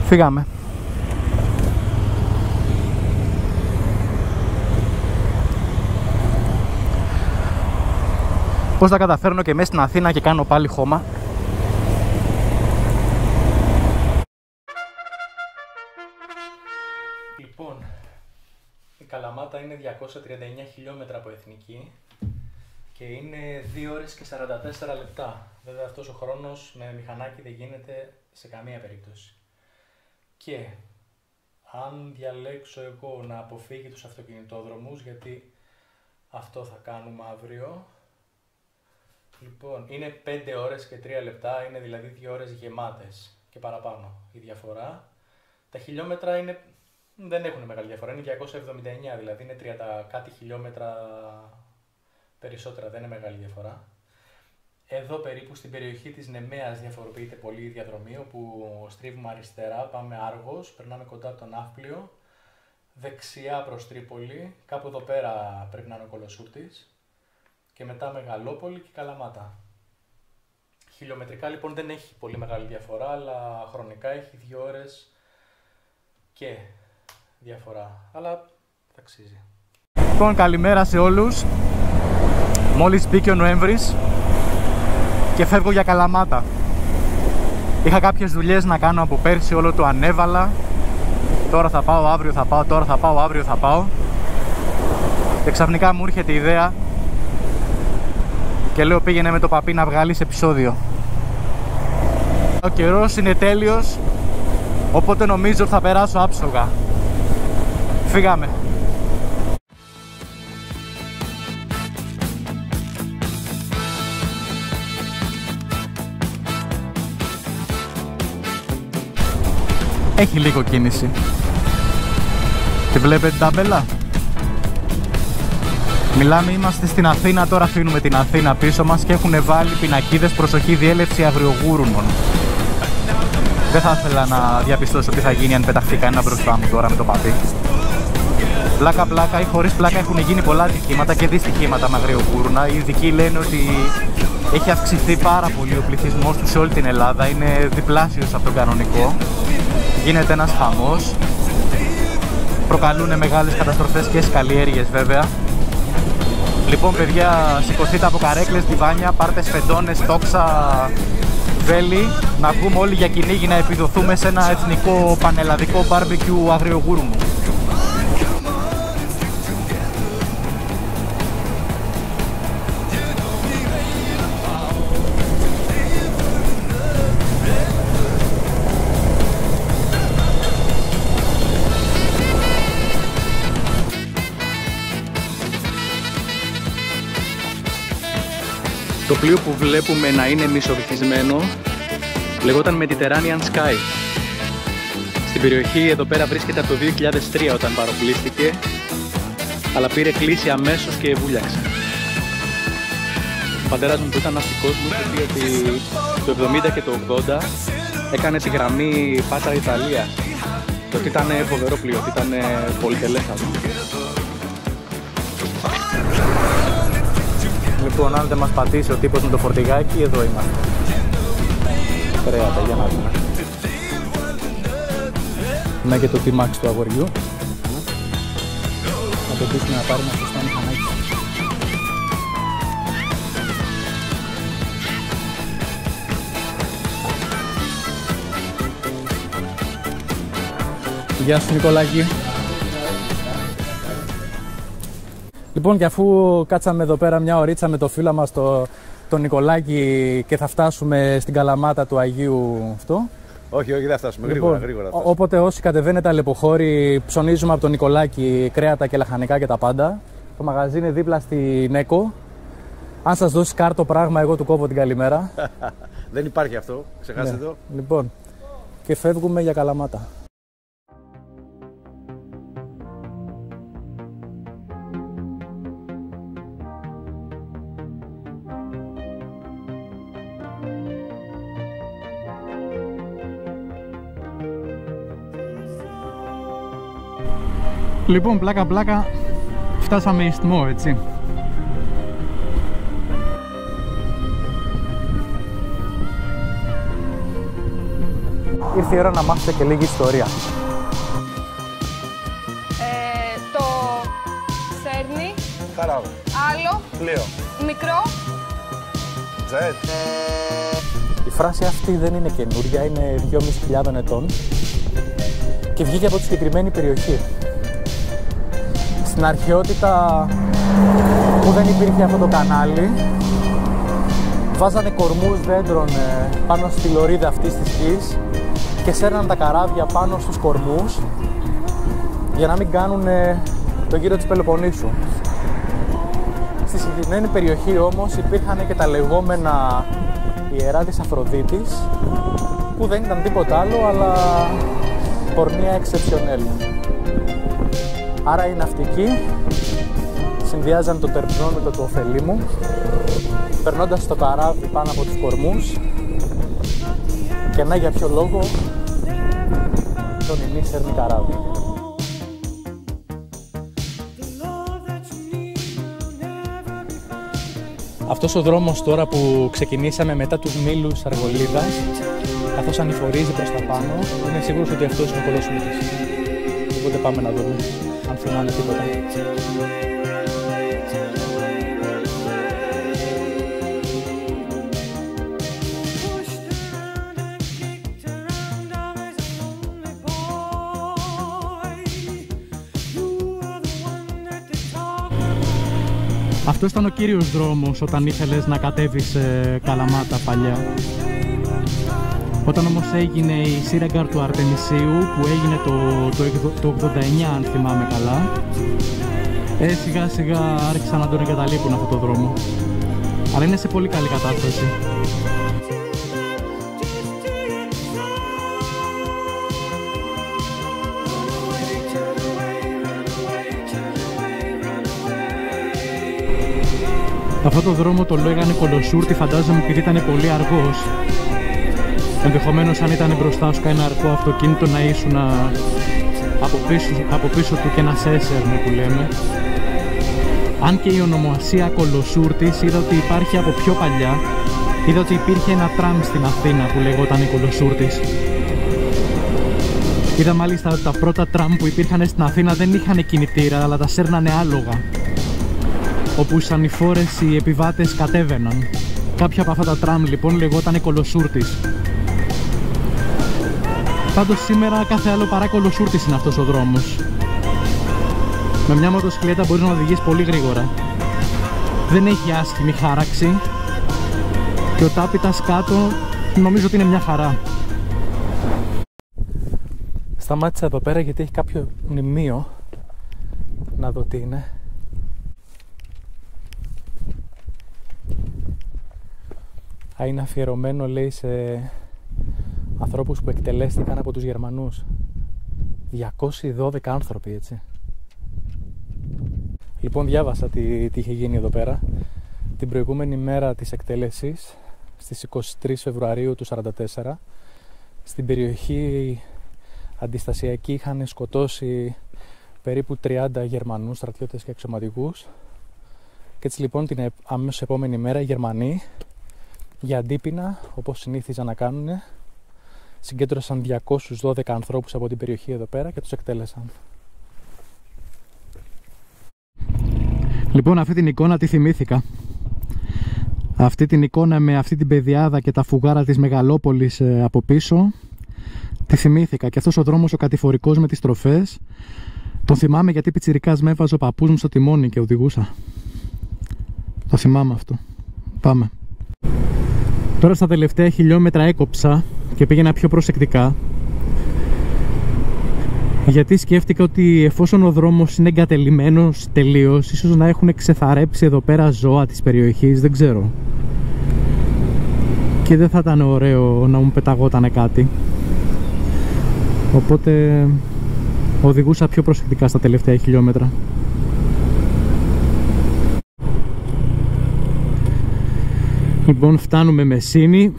Φύγαμε. Πώς θα καταφέρνω και μέσα στην Αθήνα και κάνω πάλι χώμα. Λοιπόν, η Καλαμάτα είναι 239 χιλιόμετρα από εθνική και είναι 2 ώρες και 44 λεπτά. Βέβαια αυτός ο χρόνος με μηχανάκι δεν γίνεται σε καμία περίπτωση. Και αν διαλέξω εγώ να αποφύγει τους αυτοκινητόδρομους, γιατί αυτό θα κάνουμε αύριο, λοιπόν, είναι 5 ώρες και 3 λεπτά, είναι δηλαδή 2 ώρες γεμάτες και παραπάνω η διαφορά. Τα χιλιόμετρα δεν έχουν μεγάλη διαφορά, είναι 279, δηλαδή είναι 30 κάτι χιλιόμετρα περισσότερα, δεν είναι μεγάλη διαφορά. Εδώ περίπου στην περιοχή της Νεμέας διαφοροποιείται πολύ η διαδρομή, όπου στρίβουμε αριστερά, πάμε Άργος, περνάμε κοντά από τον Ναύπλιο, δεξιά προς Τρίπολη, κάπου εδώ πέρα πρέπει να είναι ο Κολοσούρτης, και μετά Μεγαλόπολη και Καλαμάτα. Χιλιομετρικά λοιπόν δεν έχει πολύ μεγάλη διαφορά, αλλά χρονικά έχει 2 ώρες και διαφορά, αλλά θα αξίζει. Λοιπόν, καλημέρα σε όλους. Μόλις μπήκε ο Νοέμβρης και φεύγω για Καλαμάτα. Είχα κάποιες δουλειές να κάνω από πέρσι, όλο το ανέβαλα. Τώρα θα πάω, αύριο θα πάω, τώρα θα πάω, αύριο θα πάω. Και ξαφνικά μου έρχεται η ιδέα και λέω πήγαινε με το παπί να βγάλεις επεισόδιο. Ο καιρός είναι τέλειος, οπότε νομίζω θα περάσω άψογα. Φύγαμε. Έχει λίγο κίνηση. Τη βλέπετε την ταμπέλα? Μιλάμε, είμαστε στην Αθήνα, τώρα αφήνουμε την Αθήνα πίσω μας και έχουν βάλει πινακίδες προσοχή διέλευση αγριογούρουνων. Δεν θα ήθελα να διαπιστώσω τι θα γίνει αν πεταχτεί κανένα μπροστά μου τώρα με το παπί. Πλάκα πλάκα ή χωρίς πλάκα έχουν γίνει πολλά ατυχήματα και δυστυχήματα με αγριογούρουνα. Οι ειδικοί λένε ότι έχει αυξηθεί πάρα πολύ ο πληθυσμός του σε όλη την Ελλάδα, είναι διπλάσιος από τον κανονικό. Γίνεται ένας χαμός. Προκαλούν μεγάλες καταστροφές και στις καλλιέργειες βέβαια. Λοιπόν παιδιά, σηκωθείτε από καρέκλες, διβάνια, πάρτε σφεντώνες, τόξα, βέλη, να βγούμε όλοι για κυνήγι να επιδοθούμε σε ένα εθνικό πανελλαδικό μπάρμπεκιου αγριογούρουνου. Το πλοίο που βλέπουμε να είναι μισοβυθισμένο λεγόταν Mediterranean Sky. Στην περιοχή εδώ πέρα βρίσκεται από το 2003 όταν παροπλίστηκε, αλλά πήρε κλίση αμέσως και βούλιαξε. Ο πατέρας μου που ήταν ναυτικός μου είχε πει ότι το 70 και το 80 έκανε τη γραμμή Πάτρα Ιταλία. Και ότι ήταν φοβερό πλοίο, ότι ήταν πολυτελέστατο. Λοιπόν, αν δεν μας πατήσει ο τύπος με το φορτηγάκι, εδώ είμαστε. Κρέατα, για να δούμε. Να και το T-Max του αγοριού. Να το δείξουμε να πάρουμε σωστά μηχανάκι. Γεια σου Νικολάκη. Λοιπόν, και αφού κάτσαμε εδώ πέρα μια ωρίτσα με το φίλο μας τον Νικολάκη και θα φτάσουμε στην Καλαμάτα του Αγίου αυτό. Όχι, δεν θα φτάσουμε. Γρήγορα, λοιπόν, γρήγορα. Όποτε όσοι κατεβαίνετε αλεποχώρη, ψωνίζουμε από τον Νικολάκη κρέατα και λαχανικά και τα πάντα. Το μαγαζί είναι δίπλα στην ΕΚΟ. Αν σας δώσει κάρτο πράγμα, εγώ του κόβω την καλημέρα. Δεν υπάρχει αυτό, ξεχάστε το. Λοιπόν, και φεύγουμε για Καλαμάτα. Λοιπόν, πλάκα πλάκα, φτάσαμε Ιστμό, έτσι. ήρθε η ώρα να μάθετε και λίγη ιστορία. Το Σέρνη. Χαράω. Άλλο. Πλοίο. Μικρό. Τζετ. Η φράση αυτή δεν είναι καινούρια, είναι 2.500 ετών και βγήκε από τη συγκεκριμένη περιοχή. Στην αρχαιότητα που δεν υπήρχε αυτό το κανάλι, βάζανε κορμούς δέντρων πάνω στη λωρίδα αυτής της γης και σέρναν τα καράβια πάνω στους κορμούς για να μην κάνουν το γύρο της Πελοποννήσου. Στη συγκεκριμένη περιοχή όμως υπήρχαν και τα λεγόμενα ιερά της Αφροδίτης, που δεν ήταν τίποτα άλλο αλλά πορνεία εξεψιονέλ. Άρα οι ναυτικοί συνδυάζαν το τερπνόμετρο του ωφελήμου, περνώντας το καράβι πάνω από τους κορμούς, και να για ποιο λόγο τον Ινή σέρνει καράβι. Αυτός ο δρόμος τώρα που ξεκινήσαμε μετά τους μήλους Αργολίδας, καθώς ανηφορίζει προς τα πάνω, είναι σίγουρος ότι αυτός είναι ο Κολοσσούρτης. Οπότε πάμε να δούμε αν θυμάμαι τίποτα. Αυτός ήταν ο κύριος δρόμος όταν ήθελες να κατέβεις σε Καλαμάτα παλιά. Όταν όμως έγινε η Σύραγγαρ του Αρτεμισίου, που έγινε το 89 αν θυμάμαι καλά, σιγά σιγά άρχισαν να τον εγκαταλείπουν αυτό το δρόμο. Αλλά είναι σε πολύ καλή κατάσταση. Αυτό το δρόμο το λέγανε Κολοσσούρτη, φαντάζομαι, επειδή ήταν πολύ αργός. Ενδεχομένως αν ήταν μπροστά σου κανένα αργό αυτοκίνητο να ήσουν από πίσω του και να σε έσαιρνε, που λέμε. Αν και η ονομασία Κολοσσούρτης είδα ότι υπάρχει από πιο παλιά. Είδα ότι υπήρχε ένα τραμ στην Αθήνα που λεγόταν Κολοσσούρτης. Είδα μάλιστα ότι τα πρώτα τραμ που υπήρχαν στην Αθήνα δεν είχαν κινητήρα, αλλά τα σέρνανε άλογα, όπου σαν οι φόρες οι επιβάτες κατέβαιναν. Κάποια από αυτά τα τραμ λοιπόν λεγόταν Κολοσσούρτης. Πάντως σήμερα κάθε άλλο παρά Κολοσσούρτης είναι αυτός ο δρόμος. Με μια μοτοσυκλέτα μπορείς να οδηγείς πολύ γρήγορα. Δεν έχει άσχημη χάραξη και ο τάπητας κάτω νομίζω ότι είναι μια χαρά. Σταμάτησα εδώ πέρα γιατί έχει κάποιο μνημείο. Να δω τι είναι. Είναι αφιερωμένο, λέει, σε ανθρώπους που εκτελέστηκαν από τους Γερμανούς. 212 άνθρωποι, έτσι. Λοιπόν, διάβασα τι είχε γίνει εδώ πέρα. Την προηγούμενη μέρα της εκτέλεσης, στις 23 Φεβρουαρίου του 1944, στην περιοχή αντιστασιακή είχαν σκοτώσει περίπου 30 Γερμανούς στρατιώτες και αξιωματικούς. Και έτσι λοιπόν την αμέσως επόμενη μέρα οι Γερμανοί, για αντίπεινα, όπως συνήθιζαν να κάνουν, συγκέντρωσαν 212 ανθρώπους από την περιοχή εδώ πέρα και τους εκτέλεσαν. Λοιπόν, αυτή την εικόνα τη θυμήθηκα. Αυτή την εικόνα με αυτή την πεδιάδα και τα φουγάρα της Μεγαλόπολης από πίσω, τη θυμήθηκα. Και αυτός ο δρόμος ο κατηφορικός με τις στροφές, τον θυμάμαι γιατί πιτσιρικάς με έβαζε ο παππούς μου στο τιμόνι και οδηγούσα. Το θυμάμαι αυτό. Πάμε. Τώρα στα τελευταία χιλιόμετρα έκοψα και πήγαινα πιο προσεκτικά, γιατί σκέφτηκα ότι εφόσον ο δρόμος είναι εγκατελειμμένος τελείως, ίσως να έχουν ξεθαρέψει εδώ πέρα ζώα της περιοχής, δεν ξέρω. Και δεν θα ήταν ωραίο να μου πεταγότανε κάτι. Οπότε οδηγούσα πιο προσεκτικά στα τελευταία χιλιόμετρα. Λοιπόν, φτάνουμε Μεσίνη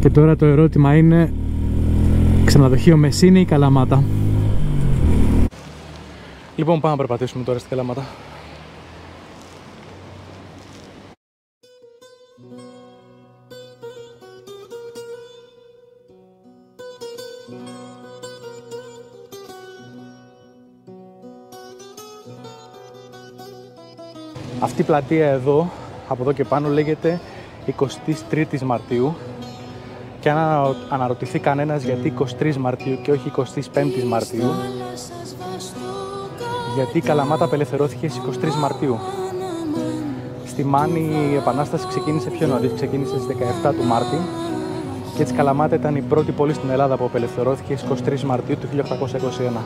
και τώρα το ερώτημα είναι ξενοδοχείο Μεσίνη ή Καλαμάτα. Λοιπόν, πάμε να περπατήσουμε τώρα στη Καλαμάτα. Αυτή η πλατεία εδώ, από εδώ και πάνω, λέγεται 23η Μαρτίου. Και αν αναρωτηθεί κανένας γιατί 23 Μαρτίου και όχι 25 Μαρτίου, γιατί η Καλαμάτα απελευθερώθηκε στις 23 Μαρτίου. Στη Μάνη η Επανάσταση ξεκίνησε πιο νωρίς, ξεκίνησε στις 17 του Μάρτη και έτσι η Καλαμάτα ήταν η πρώτη πόλη στην Ελλάδα που απελευθερώθηκε στις 23 Μαρτίου του 1821.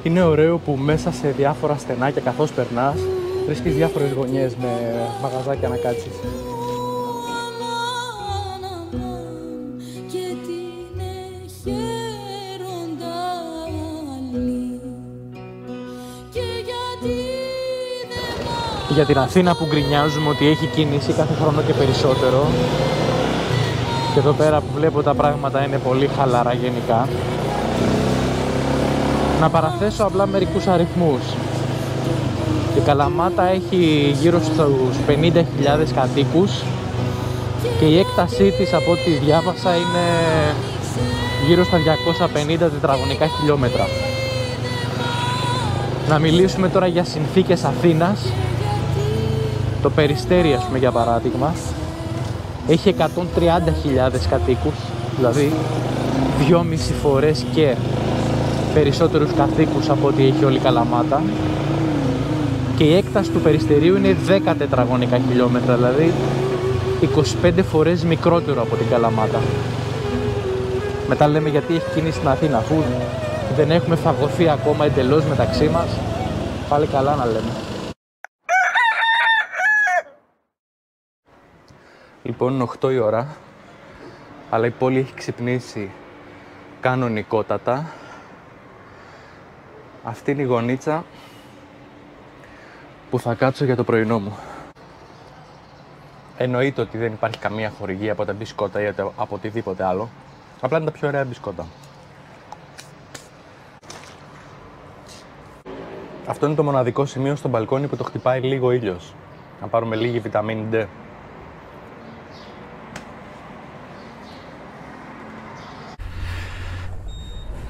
Είναι ωραίο που μέσα σε διάφορα στενάκια καθώς περνάς βρίσκεις διάφορες γωνιές με μαγαζάκια να κάτσεις. Για την Αθήνα που γκρινιάζουμε ότι έχει κίνηση κάθε χρόνο και περισσότερο, και εδώ πέρα που βλέπω τα πράγματα είναι πολύ χαλαρά γενικά, να παραθέσω απλά μερικούς αριθμούς. Η Καλαμάτα έχει γύρω στους 50.000 κατοίκους και η έκτασή της, από ό,τι διάβασα, είναι γύρω στα 250 τετραγωνικά χιλιόμετρα. Να μιλήσουμε τώρα για συνθήκες Αθήνας. Το Περιστέρι, ας πούμε, για παράδειγμα, έχει 130.000 κατοίκους, δηλαδή 2,5 φορές και περισσότερους κατοίκους από ό,τι έχει όλη η Καλαμάτα, και η έκταση του Περιστερίου είναι 10 τετραγωνικά χιλιόμετρα, δηλαδή 25 φορές μικρότερο από την Καλαμάτα. Μετά λέμε γιατί έχει κίνηση στην Αθήνα, αφού δεν έχουμε φαγωθεί ακόμα εντελώς μεταξύ μας. Πάλι καλά να λέμε. Λοιπόν, είναι 8 η ώρα, αλλά η πόλη έχει ξυπνήσει κανονικότατα. Αυτή είναι η γωνίτσα που θα κάτσω για το πρωινό μου. Εννοείται ότι δεν υπάρχει καμία χορηγία από τα μπισκότα ή από οτιδήποτε άλλο. Απλά είναι τα πιο ωραία μπισκότα. Αυτό είναι το μοναδικό σημείο στο μπαλκόνι που το χτυπάει λίγο ήλιος. Να πάρουμε λίγη βιταμίνη D.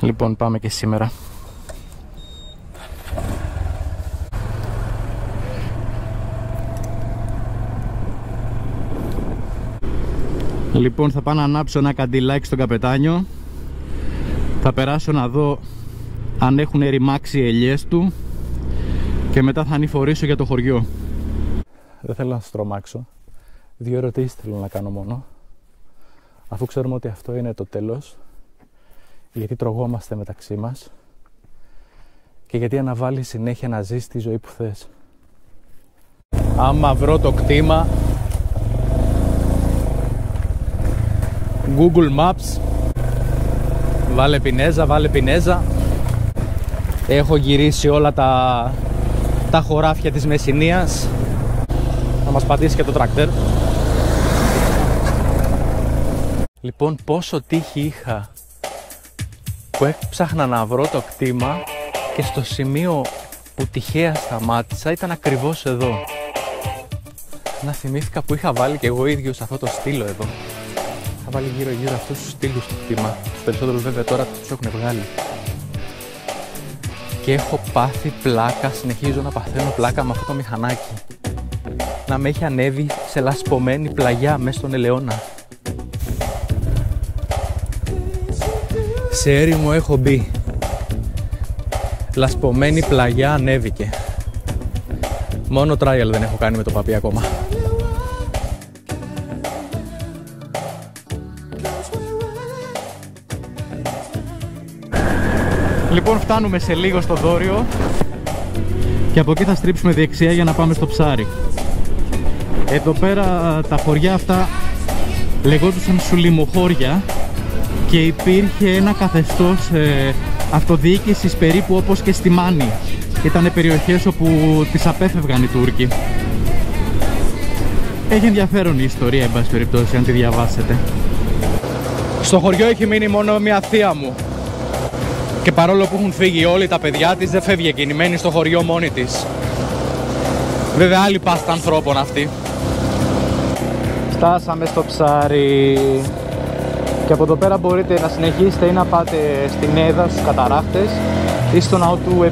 Λοιπόν, πάμε και σήμερα. Λοιπόν, θα πάω να ανάψω ένα καντιλάκι στον καπετάνιο. Θα περάσω να δω αν έχουν ρημάξει οι ελιές του και μετά θα ανηφορήσω για το χωριό. Δεν θέλω να σας τρομάξω. 2 ερωτήσεις θέλω να κάνω μόνο. Αφού ξέρουμε ότι αυτό είναι το τέλος, γιατί τρογόμαστε μεταξύ μας και γιατί αναβάλεις συνέχεια να ζεις τη ζωή που θες. Άμα βρω το κτήμα, Google Maps, βάλε Πινέζα, βάλε Πινέζα. Έχω γυρίσει όλα τα χωράφια της Μεσσηνίας. Θα μας πατήσει και το τρακτέρ. Λοιπόν, πόσο τύχη είχα που έψαχνα να βρω το κτήμα και στο σημείο που τυχαία σταμάτησα ήταν ακριβώς εδώ. Να θυμήθηκα που είχα βάλει και εγώ ίδιος αυτό το στήλο εδώ. Είχα βάλει γύρω-γύρω αυτούς τους στήλους στο κτήμα. Τους περισσότερους βέβαια τώρα τους έχουν βγάλει. Και έχω πάθει πλάκα, συνεχίζω να παθαίνω πλάκα με αυτό το μηχανάκι. Να με έχει ανέβει σε λασπωμένη πλαγιά μέσα στον Ελαιώνα. Σε έρημο έχω μπει. Λασπωμένη πλαγιά ανέβηκε. Μόνο trial δεν έχω κάνει με το παπί ακόμα. Λοιπόν, φτάνουμε σε λίγο στο Δόριο και από εκεί θα στρίψουμε δεξιά για να πάμε στο Ψάρι. Εδώ πέρα τα χωριά αυτά λεγόντουσαν Σουλιμοχώρια και υπήρχε ένα καθεστώς αυτοδιοίκησης περίπου όπως και στη Μάνη. Ήτανε περιοχές όπου τις απέφευγαν οι Τούρκοι. Έχει ενδιαφέρον η ιστορία, εν πάση περιπτώσει, αν τη διαβάσετε. Στο χωριό έχει μείνει μόνο μια θεία μου. Και παρόλο που έχουν φύγει όλοι τα παιδιά της, δεν φεύγει εκείνη, μένει στο χωριό μόνη της. Βέβαια άλλη πάστα ανθρώπων αυτή. Φτάσαμε στο ψάρι και από εδώ πέρα μπορείτε να συνεχίσετε ή να πάτε στην Έδα, στους καταράχτες ή στο ναό του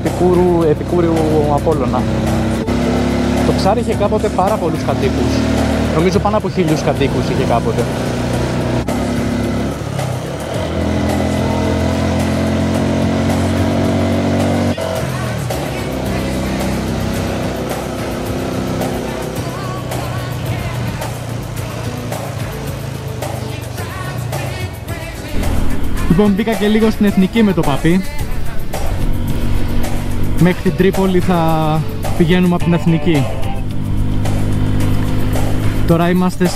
Επικούριου Απόλλωνα. Το ψάρι είχε κάποτε πάρα πολλούς κατοίκους. Νομίζω πάνω από 1000 κατοίκους είχε κάποτε. Λοιπόν, μπήκα και λίγο στην Εθνική με το παπί. Μέχρι την Τρίπολη θα πηγαίνουμε από την Εθνική. Τώρα είμαστε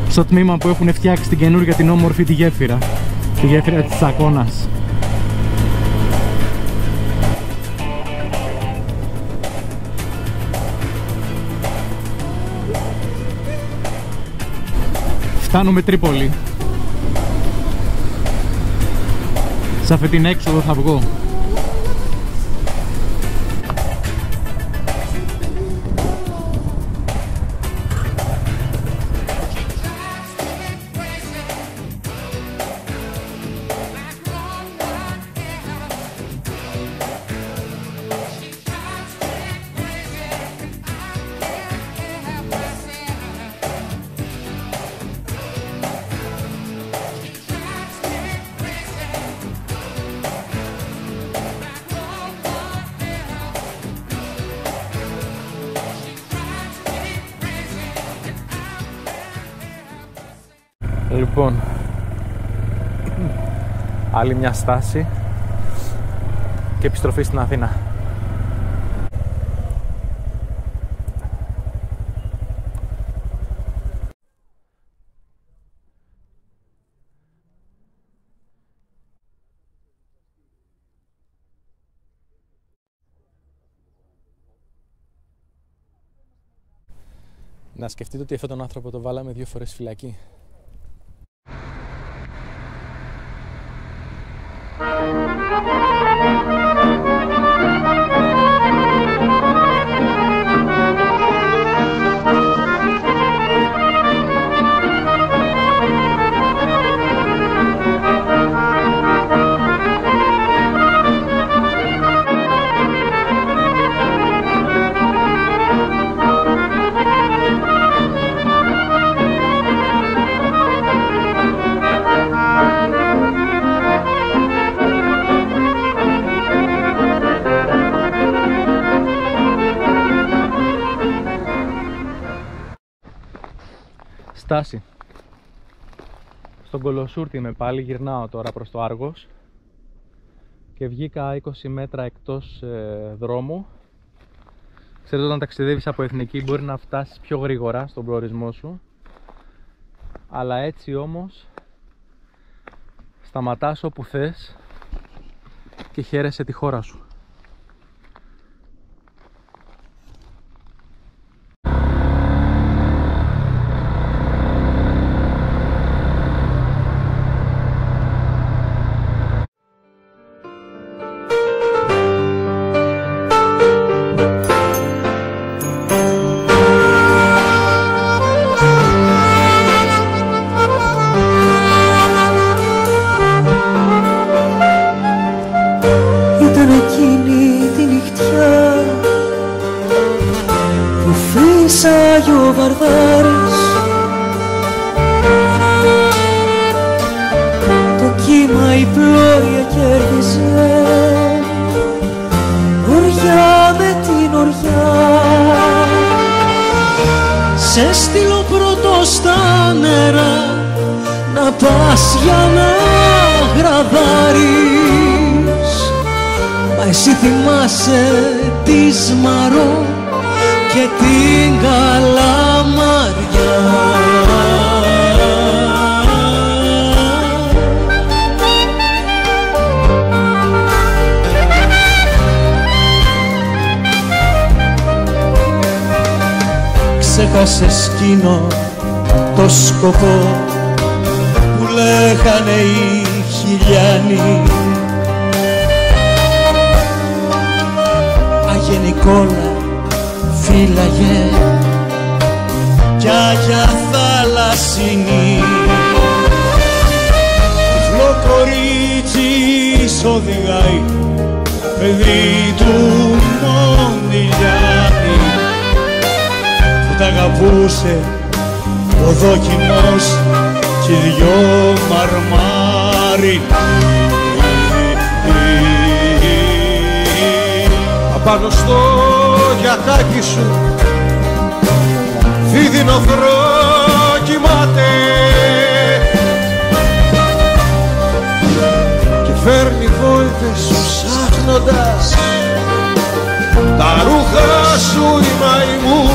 στο τμήμα που έχουν φτιάξει την καινούργια την όμορφη τη γέφυρα. Τη γέφυρα της Τσακώνας. Φτάνουμε Τρίπολη. Σε αυτή την έξοδο θα βγω. Λοιπόν, άλλη μια στάση και επιστροφή στην Αθήνα. Να σκεφτείτε ότι αυτόν τον άνθρωπο το βάλαμε 2 φορές φυλακή. Στάση. Στον Κολοσούρτη είμαι πάλι, γυρνάω τώρα προς το Άργος και βγήκα 20 μέτρα εκτός δρόμου. Ξέρετε, όταν ταξιδεύεις από Εθνική μπορεί να φτάσεις πιο γρήγορα στον προορισμό σου, αλλά έτσι όμως σταματάς όπου θες και χαίρεσαι τη χώρα σου. ο Βαρδάρης, το κύμα η πλώρια κέρδιζε οριά με την οριά. Σε στείλω πρώτο στα νερά να πας για να γραδάρεις, μα εσύ θυμάσαι τη Σμαρό και την Καλαμαριά. Ξέχασες εκείνο το σκοπό που λέγανε οι χιλιάνοι, Αγενικόλα φύλαγε κι άγια θαλασσινή. Τυφλό κορίτσι οδηγάει παιδί του Μοντιλιάνη που τα αγαπούσε ο δόκιμος κι οι δυο μαρμάρι. Απάνω στο γιαχάκι σου φίδινο φρό κοιμάται και φέρνει βόλτες σου ψάχνοντας τα ρούχα σου η μαϊμού.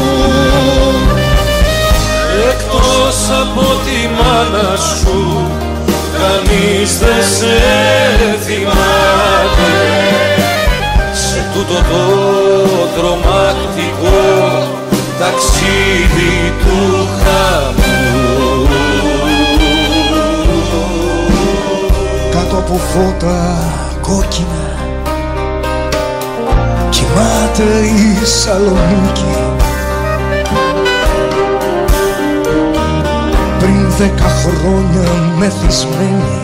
Εκτός από τη μάνα σου κανείς δεν σε θυμάται σε τούτο το τρομακτικό ταξίδι του χαμού. Κάτω από φώτα κόκκινα κοιμάται η Σαλονίκη. Πριν 10 χρόνια μεθυσμένη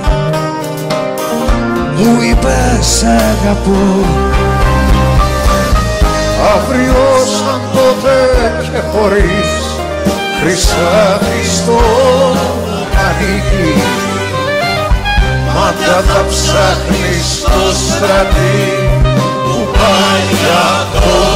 μου είπες αγαπώ. Αύριο σαν τότε και χωρίς χρυσάφι στο μανίκι μάτια θα ψάχνεις στο στρατή που πάει για το